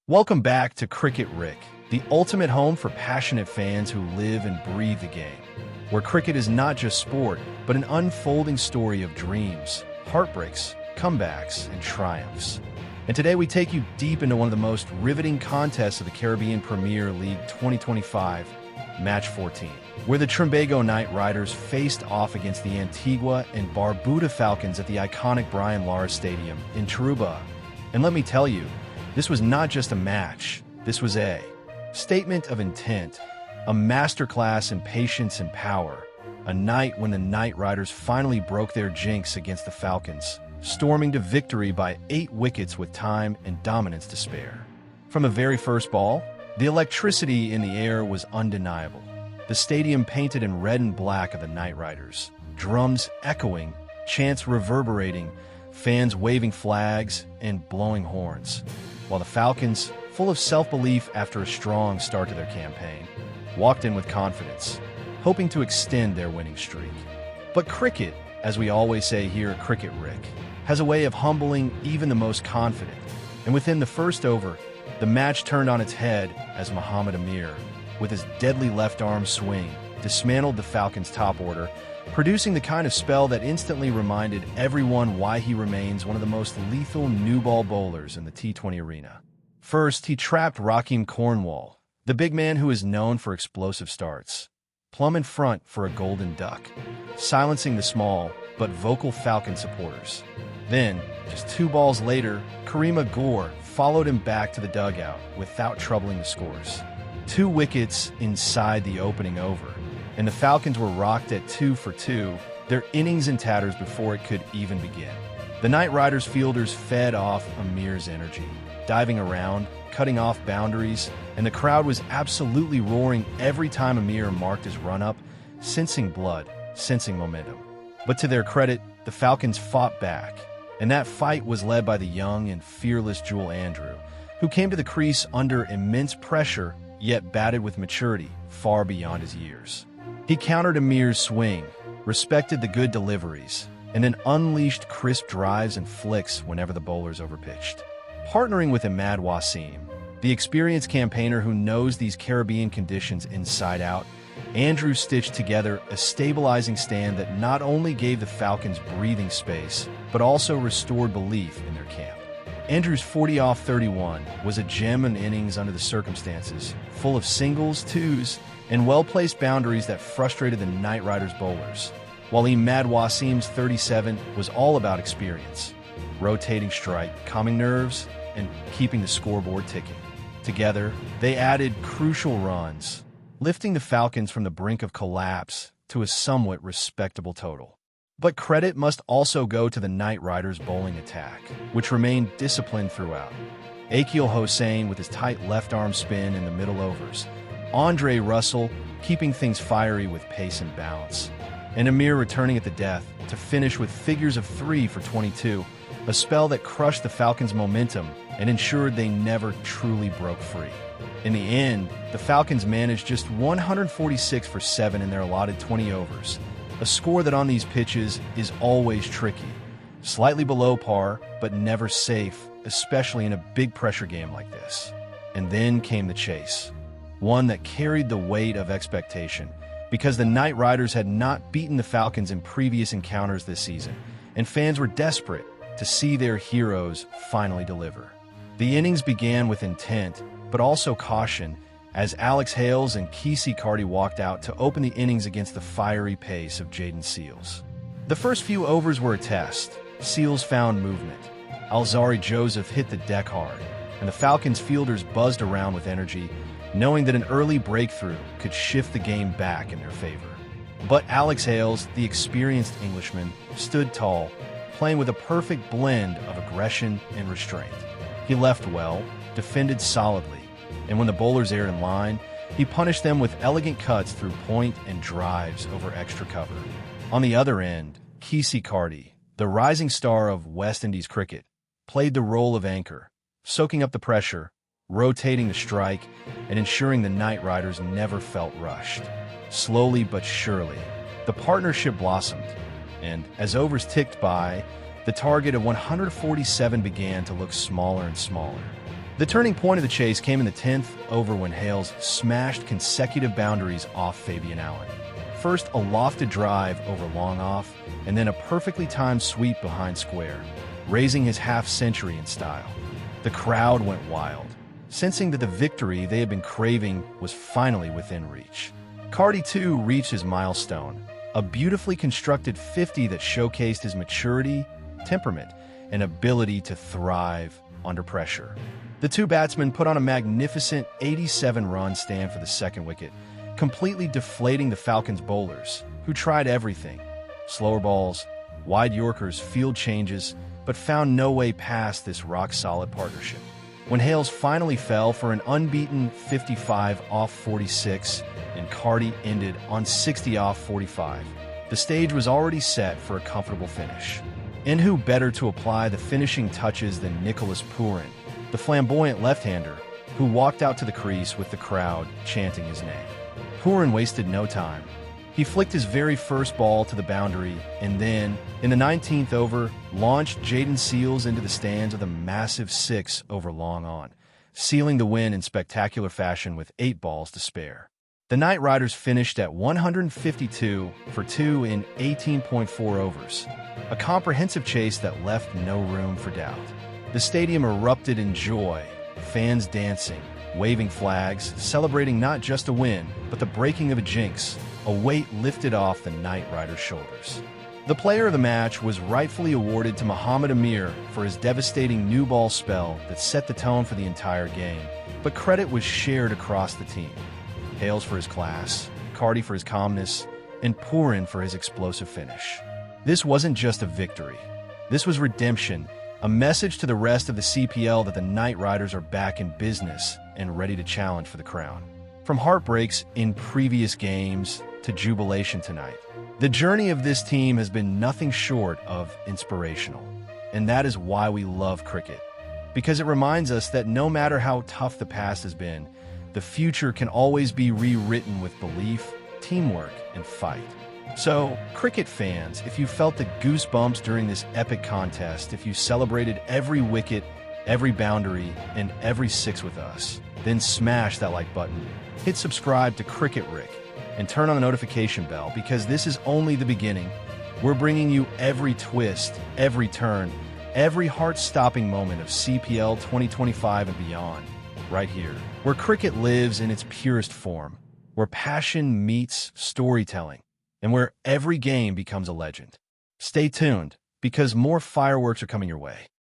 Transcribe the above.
Welcome back to Cricket Rick, the ultimate home for passionate fans who live and breathe the game, where cricket is not just sport, but an unfolding story of dreams, heartbreaks, comebacks, and triumphs. And today we take you deep into one of the most riveting contests of the Caribbean Premier League 2025, Match 14, where the Trinbago Knight Riders faced off against the Antigua and Barbuda Falcons at the iconic Brian Lara Stadium in Aruba. And let me tell you, this was not just a match, this was a statement of intent, a masterclass in patience and power, a night when the Knight Riders finally broke their jinx against the Falcons, storming to victory by 8 wickets with time and dominance to spare. From the very first ball, the electricity in the air was undeniable. The stadium painted in red and black of the Knight Riders, drums echoing, chants reverberating, fans waving flags and blowing horns, while the Falcons, full of self-belief after a strong start to their campaign, walked in with confidence, hoping to extend their winning streak. But cricket, as we always say here at Cricket Rick, has a way of humbling even the most confident, and within the first over, the match turned on its head as Muhammad Amir, with his deadly left-arm swing, dismantled the Falcons' top order, producing the kind of spell that instantly reminded everyone why he remains one of the most lethal new-ball bowlers in the T20 arena. First, he trapped Raheem Cornwall, the big man who is known for explosive starts, plumb in front for a golden duck, silencing the small but vocal Falcon supporters. Then, just 2 balls later, Karima Gore followed him back to the dugout without troubling the scores. 2 wickets inside the opening over, and the Falcons were rocked at 2 for 2, their innings in tatters before it could even begin. The Knight Riders fielders fed off Amir's energy, diving around, cutting off boundaries, and the crowd was absolutely roaring every time Amir marked his run-up, sensing blood, sensing momentum. But to their credit, the Falcons fought back, and that fight was led by the young and fearless Jewel Andrew, who came to the crease under immense pressure, yet batted with maturity far beyond his years. He countered Amir's swing, respected the good deliveries, and then unleashed crisp drives and flicks whenever the bowlers overpitched. Partnering with Ahmad Wasim, the experienced campaigner who knows these Caribbean conditions inside out, Andrew stitched together a stabilizing stand that not only gave the Falcons breathing space, but also restored belief in their camp. Andrew's 40 off 31 was a gem in innings under the circumstances, full of singles, twos, and well-placed boundaries that frustrated the Knight Riders bowlers, while Ahmad Wasim's 37 was all about experience, rotating strike, calming nerves, and keeping the scoreboard ticking. Together, they added crucial runs, lifting the Falcons from the brink of collapse to a somewhat respectable total. But credit must also go to the Knight Riders' bowling attack, which remained disciplined throughout. Akil Hossain with his tight left-arm spin in the middle overs, Andre Russell keeping things fiery with pace and balance, and Amir returning at the death to finish with figures of 3 for 22, a spell that crushed the Falcons' momentum and ensured they never truly broke free. In the end, the Falcons managed just 146 for 7 in their allotted 20 overs, a score that on these pitches is always tricky, slightly below par, but never safe, especially in a big pressure game like this. And then came the chase, one that carried the weight of expectation, because the Knight Riders had not beaten the Falcons in previous encounters this season, and fans were desperate to see their heroes finally deliver. The innings began with intent, but also caution, as Alex Hales and Kesey Carty walked out to open the innings against the fiery pace of Jaden Seals. The first few overs were a test. Seals found movement. Alzari Joseph hit the deck hard, and the Falcons fielders buzzed around with energy, knowing that an early breakthrough could shift the game back in their favor. But Alex Hales, the experienced Englishman, stood tall, playing with a perfect blend of aggression and restraint. He left well, defended solidly, and when the bowlers aired in line, he punished them with elegant cuts through point and drives over extra cover. On the other end, Kesey Carty, the rising star of West Indies cricket, played the role of anchor, soaking up the pressure, rotating the strike, and ensuring the Knight Riders never felt rushed. Slowly but surely, the partnership blossomed, and as overs ticked by, the target of 147 began to look smaller and smaller. The turning point of the chase came in the 10th over when Hales smashed consecutive boundaries off Fabian Allen. First, a lofted drive over long off, and then a perfectly timed sweep behind square, raising his half-century in style. The crowd went wild, sensing that the victory they had been craving was finally within reach. Carty, too, reached his milestone, a beautifully constructed 50 that showcased his maturity, temperament, and ability to thrive under pressure. The two batsmen put on a magnificent 87-run stand for the second wicket, completely deflating the Falcons' bowlers, who tried everything: slower balls, wide Yorkers, field changes, but found no way past this rock-solid partnership. When Hales finally fell for an unbeaten 55 off 46 and Carty ended on 60 off 45, the stage was already set for a comfortable finish. And who better to apply the finishing touches than Nicholas Pooran, the flamboyant left-hander, who walked out to the crease with the crowd chanting his name. Pooran wasted no time. He flicked his very first ball to the boundary and then, in the 19th over, launched Jaden Seals into the stands with a massive 6 over long on, sealing the win in spectacular fashion with 8 balls to spare. The Knight Riders finished at 152 for 2 in 18.4 overs, a comprehensive chase that left no room for doubt. The stadium erupted in joy, fans dancing, waving flags, celebrating not just a win, but the breaking of a jinx, a weight lifted off the Knight Riders' shoulders. The player of the match was rightfully awarded to Muhammad Amir for his devastating new ball spell that set the tone for the entire game, but credit was shared across the team. Hales for his class, Carty for his calmness, and Pooran for his explosive finish. This wasn't just a victory. This was redemption, a message to the rest of the CPL that the Knight Riders are back in business and ready to challenge for the crown. From heartbreaks in previous games to jubilation tonight, the journey of this team has been nothing short of inspirational. And that is why we love cricket, because it reminds us that no matter how tough the past has been, the future can always be rewritten with belief, teamwork, and fight. So, cricket fans, if you felt the goosebumps during this epic contest, if you celebrated every wicket, every boundary, and every 6 with us, then smash that like button, hit subscribe to Cricket Rick, and turn on the notification bell, because this is only the beginning. We're bringing you every twist, every turn, every heart-stopping moment of CPL 2025 and beyond, right here, where cricket lives in its purest form, where passion meets storytelling, and where every game becomes a legend. Stay tuned, because more fireworks are coming your way.